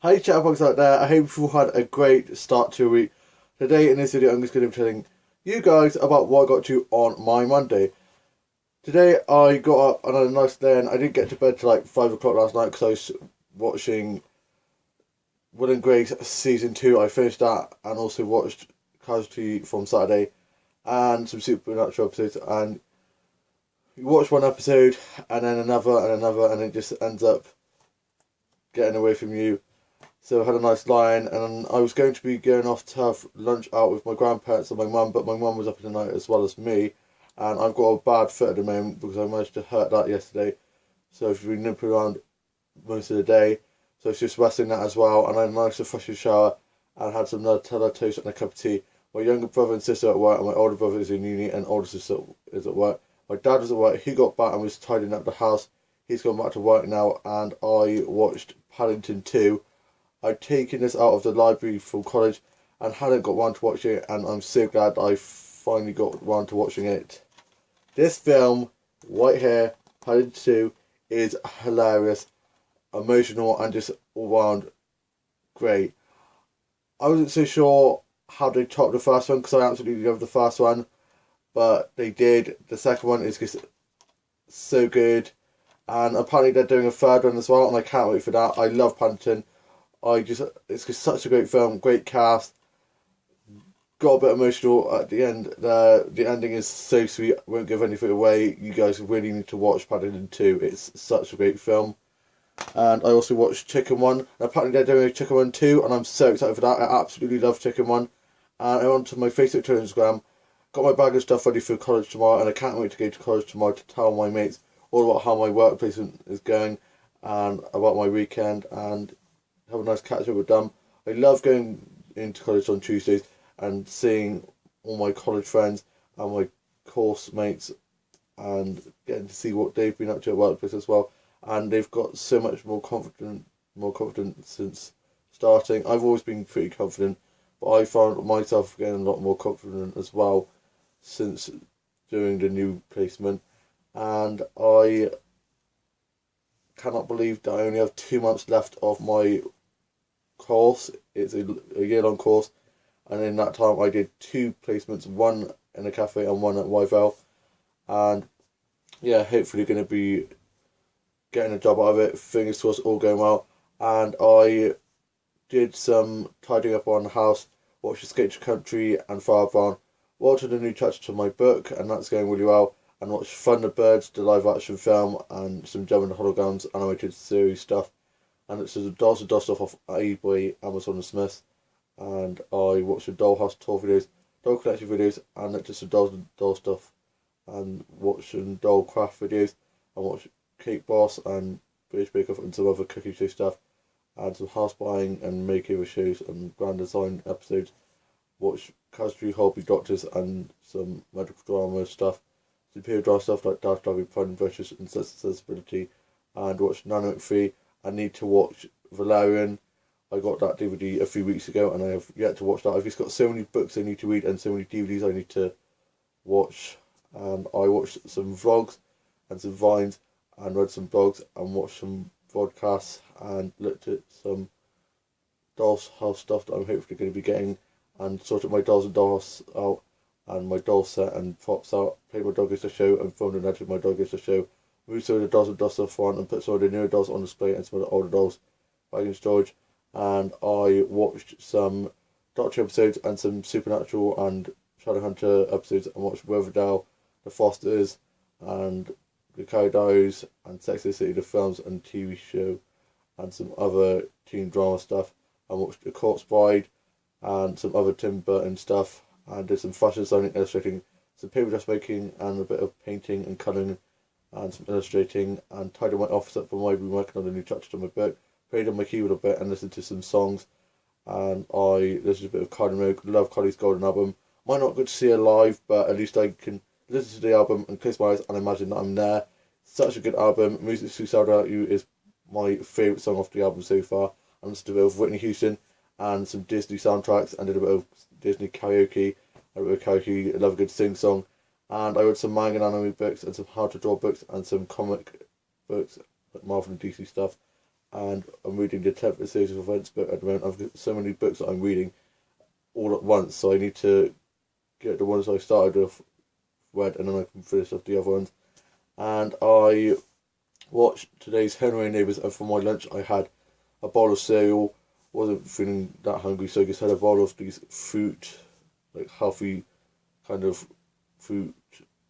Hi chatterbox out there, I hope you've all had a great start to your week. Today in this video I'm just going to be telling you guys about what I got to on my Monday. Today I got up on a nice day and I didn't get to bed till like 5 o'clock last night because I was watching Will and Grace Season 2. I finished that and also watched Casualty from Saturday and some Supernatural episodes, and you watch one episode and then another and another and it just ends up getting away from you. So I had a nice lie-in, and I was going to be going off to have lunch out with my grandparents and my mum, but my mum was up in the night as well as me, and I've got a bad foot at the moment because I managed to hurt that yesterday. So I've been limping around most of the day, so it's just resting that as well. And I had a nice refreshing shower and had some Nutella toast and a cup of tea. My younger brother and sister are at work, and my older brother is in uni, and older sister is at work. My dad was at work, he got back and was tidying up the house. He's gone back to work now, and I watched Paddington 2. I'd taken this out of the library from college and hadn't got round to watching it, and I'm so glad I finally got round to watching it. This film, right here, Paddington 2, is hilarious, emotional, and just all round great. I wasn't so sure how they topped the first one because I absolutely love the first one, but they did. The second one is just so good, and apparently they're doing a third one as well, and I can't wait for that. I love Paddington. It's just such a great film, great cast. Got a bit emotional at the end. The ending is so sweet. I won't give anything away. You guys really need to watch Paddington 2. It's such a great film. And I also watched Chicken One. And apparently they're doing a Chicken One 2, and I'm so excited for that. I absolutely love Chicken One. And I went to my Facebook to Instagram, got my bag of stuff ready for college tomorrow, and I can't wait to go to college tomorrow to tell my mates all about how my work placement is going and about my weekend and have a nice catch up with them. I love going into college on Tuesdays and seeing all my college friends and my course mates and getting to see what they've been up to at workplace as well. And they've got so much more confident since starting. I've always been pretty confident, but I found myself getting a lot more confident as well since doing the new placement. And I cannot believe that I only have 2 months left of my course. It's a year-long course, and in that time I did 2 placements, one in a cafe and one at YVL, and yeah, hopefully going to be getting a job out of it. Fingers crossed, all going well. And I did some tidying up on the house, watched Escape to Country and Fire Brown, watched a new chapter to my book, and that's going really well, and watched Thunderbirds, the live action film, and some German holograms animated series stuff. And it's a Dolls and Doll stuff off eBay, Amazon and Smith. And I watched the Dollhouse tour videos, doll collection videos, and looked at some Dolls and Doll stuff, and watched some doll craft videos, and watched Cake Boss and British Bake Off and some other cooking show stuff, and some house buying and makeover shows and grand design episodes. Watched Casualty Hobby Doctors and some medical drama stuff, some period drama stuff like Dash Driving, Pride and Prejudice and Accessibility, and watched Nano McPhee. I need to watch Valerian. I got that DVD a few weeks ago and I have yet to watch that. I've just got so many books I need to read and so many DVDs I need to watch. And I watched some vlogs and some vines and read some blogs and watched some podcasts and looked at some Doll's House stuff that I'm hopefully going to be getting, and sorted my Dolls and Dollhouse out and my doll set and props out. Played my Dog Is the Show and filmed and edited my Dog Is the Show. Moved some of the Dolls and Doll stuff on and put some of the newer dolls on display and some of the older dolls back in storage. And I watched some Doctor episodes and some Supernatural and Shadowhunter episodes, and watched Riverdale, The Fosters, and The Carrie Diaries, and Sex and the City, the films and TV show, and some other teen drama stuff. I watched The Corpse Bride and some other Tim Burton stuff, and did some fashion designing, illustrating, some paper dressmaking, and a bit of painting and colouring, and some illustrating, and tidying my office up for my been working on a new chapter to my book, played on my keyboard a bit and listened to some songs, and I listened to a bit of Kylie Minogue. Love Kylie's Golden Album. Might not get to see her live, but at least I can listen to the album and close my eyes and imagine that I'm there. Such a good album. Music Suicide Out You is my favourite song off the album so far. I listened to a bit of Whitney Houston and some Disney soundtracks and did a bit of Disney karaoke. I love a good sing song. And I read some manga and anime books and some how to draw books and some comic books, like Marvel and DC stuff. and I'm reading the 10th series of Events book at the moment. I've got so many books that I'm reading all at once, so I need to get the ones I started with read, and then I can finish off the other ones. And I watched today's Henry Neighbours, and for my lunch I had a bowl of cereal. Wasn't feeling that hungry, so I just had a bowl of these fruit, like healthy kind of fruit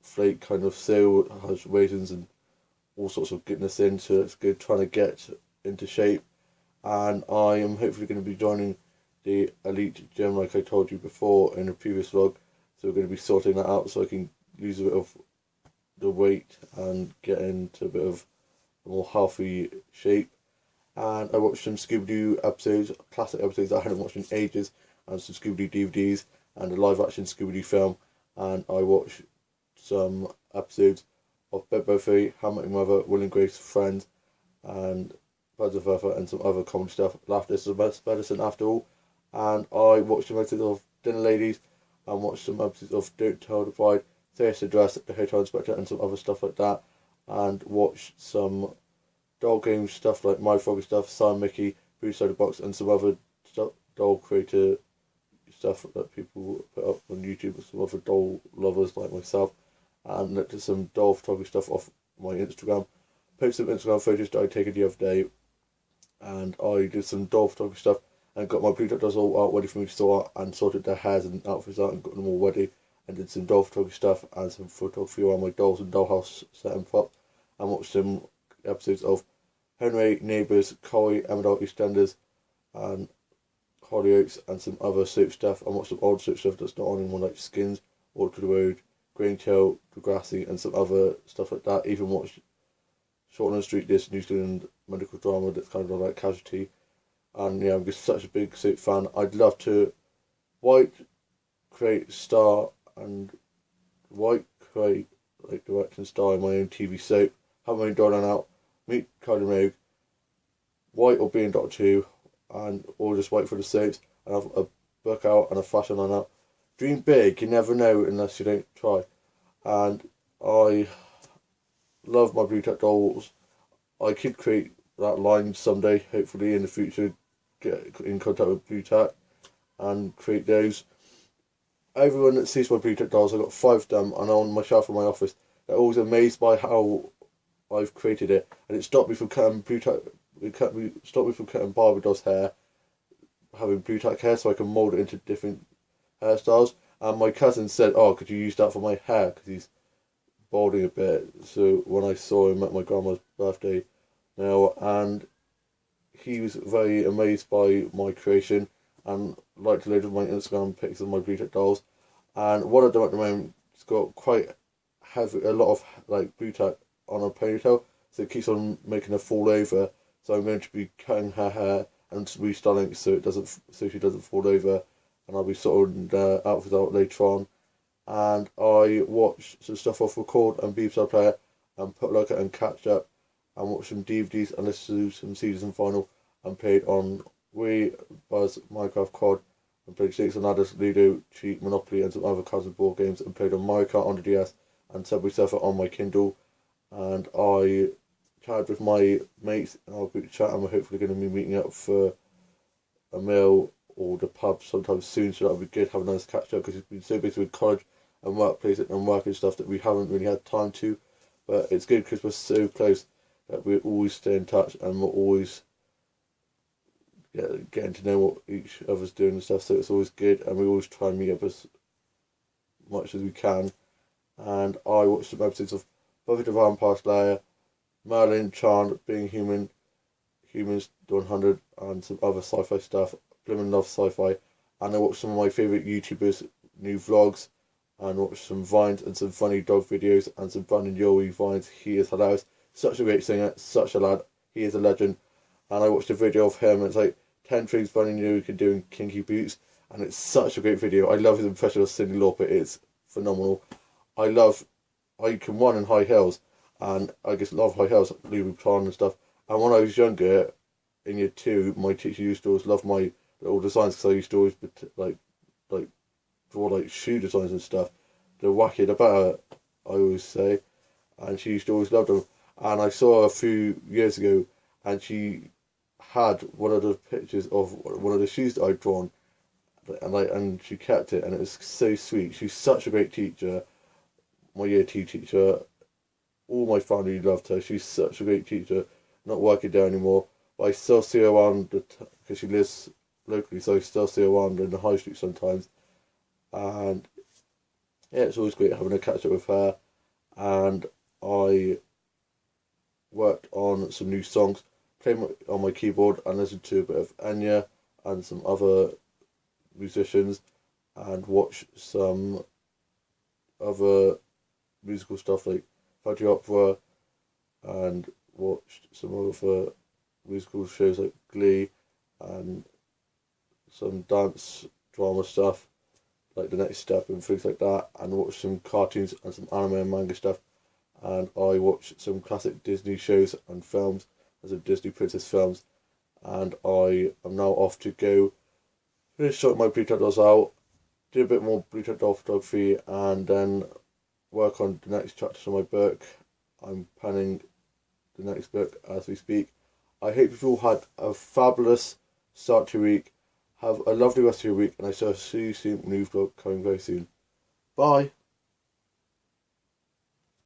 flake kind of cereal. It has raisins and all sorts of goodness in, so it's good trying to get into shape. And I am hopefully going to be joining the elite gym like I told you before in a previous vlog, so we're going to be sorting that out so I can lose a bit of the weight and get into a bit of a more healthy shape. And I watched some Scooby-Doo episodes, classic episodes that I hadn't watched in ages, and some Scooby-Doo DVDs and a live-action Scooby-Doo film. And I watched some episodes of Bed Buffy, How I Met Your Mother, Will and Grace, Friends, and Birds of Feather, and some other comedy stuff. Laughter is the best medicine after all. And I watched some episodes of Dinner Ladies, and watched some episodes of Don't Tell the Bride, Theatre Address, The Hotel Inspector, and some other stuff like that. And watched some doll game stuff like My Froggy stuff, Sam Mickey, Bruce Side of Box, and some other stuff, doll creator stuff that people put up on YouTube, some other doll lovers like myself, and looked at some doll photography stuff off my Instagram. Posted some Instagram photos that I'd taken the other day, and I did some doll photography stuff and got my pre-tuck dolls all out ready for me to sort out, and sorted their hairs and outfits out and got them all ready, and did some doll photography stuff and some photography around my dolls and dollhouse set and prop, and watched some episodes of Henry, Neighbours, Corrie, Emmerdale, EastEnders, and Hollyoaks, and some other soap stuff. I watched some old soap stuff that's not on anymore, like Skins, All to the Road, Graintail, Degrassi, and some other stuff like that. Even watched Short on the Street, this New Zealand medical drama that's kind of like Casualty. And yeah, I'm just such a big soap fan. I'd love to create like direct and star in my own TV soap, have my own Dolan out, meet Kylie Minogue, White or being Doctor Who, and or just wait for the soaps and have a book out and a fashion line out. Dream big, you never know unless you don't try. And I love my Blue Tack dolls. I could create that line someday, hopefully in the future, get in contact with Blue Tack and create those. Everyone that sees my Blue Tack dolls, I've got 5 of them, and on my shelf in my office, they're always amazed by how I've created it, and it stopped me from cutting stopped me from cutting Barbie doll's hair, having Blue Tack hair, so I can mould it into different hairstyles. And my cousin said, "Oh, could you use that for my hair?" Because he's balding a bit. So when I saw him at my grandma's birthday now, and he was very amazed by my creation and liked a load of my Instagram pics of my Blue Tack dolls. And one of them at the moment has got quite a lot of like Blue Tack on her ponytail, so it keeps on making her fall over. So I'm going to be cutting her hair and restyling it so she doesn't fall over, and I'll be sorting the outfits out later on. And I watched some stuff off Record and BBC Player, and put like it and catch up, and watch some DVDs and listen to some season final, and played on Wii, Buzz, Minecraft, COD, and played Snakes and Ladders, Ludo, Cheat, Monopoly, and some other cards and board games, and played on Mario Kart on the DS and Subway Surfer on my Kindle. And I chatted with my mates in our group chat, and we're hopefully going to be meeting up for a meal or the pub sometime soon, so that'll be good, have a nice catch up, because it's been so busy with college and workplace and work and stuff that we haven't really had time to. But it's good because we're so close that we always stay in touch, and we're always getting to know what each other's doing and stuff, so it's always good, and we always try and meet up as much as we can. And I watched some episodes of Buffy the Vampire Slayer, Merlin, Charmed, Being Human, Humans 100, and some other sci-fi stuff. Blimmin' love sci-fi. And I watched some of my favourite YouTubers' new vlogs, and watched some vines and some funny dog videos and some Brandon Yori vines. He is hilarious. Such a great singer, such a lad. He is a legend. And I watched a video of him, and it's like 10 things Brandon Yori can do in kinky boots, and it's such a great video. I love his impression of Cyndi Lauper. It's phenomenal. I can run in high heels, and I just love high heels, Louis Vuitton and stuff. And when I was younger, in year 2, my teacher used to always love my little designs, because I used to always like draw like shoe designs and stuff. The wackier the better, I always say. And she used to always love them. And I saw her a few years ago, and she had one of the pictures of one of the shoes that I'd drawn, and she kept it, and it was so sweet. She's such a great teacher. My year 2 teacher, all my family loved her. She's such a great teacher. Not working there anymore, but I still see her around because she lives locally, so I still see her around in the high street sometimes. And yeah, it's always great having a catch up with her. And I worked on some new songs, played on my keyboard, and listened to a bit of Enya and some other musicians, and watched some other musical stuff like Fudgy Opera, and watched some other musical shows like Glee, and some dance drama stuff like The Next Step and things like that, and watched some cartoons and some anime and manga stuff. And I watched some classic Disney shows and films, and some Disney princess films. And I am now off to go finish sorting my Bleach dolls out, do a bit more Bleach doll photography, and then work on the next chapters of my book. I'm planning the next book as we speak. I hope you've all had a fabulous start to your week. Have a lovely rest of your week, and I shall see you soon with a new vlog coming very soon. Bye.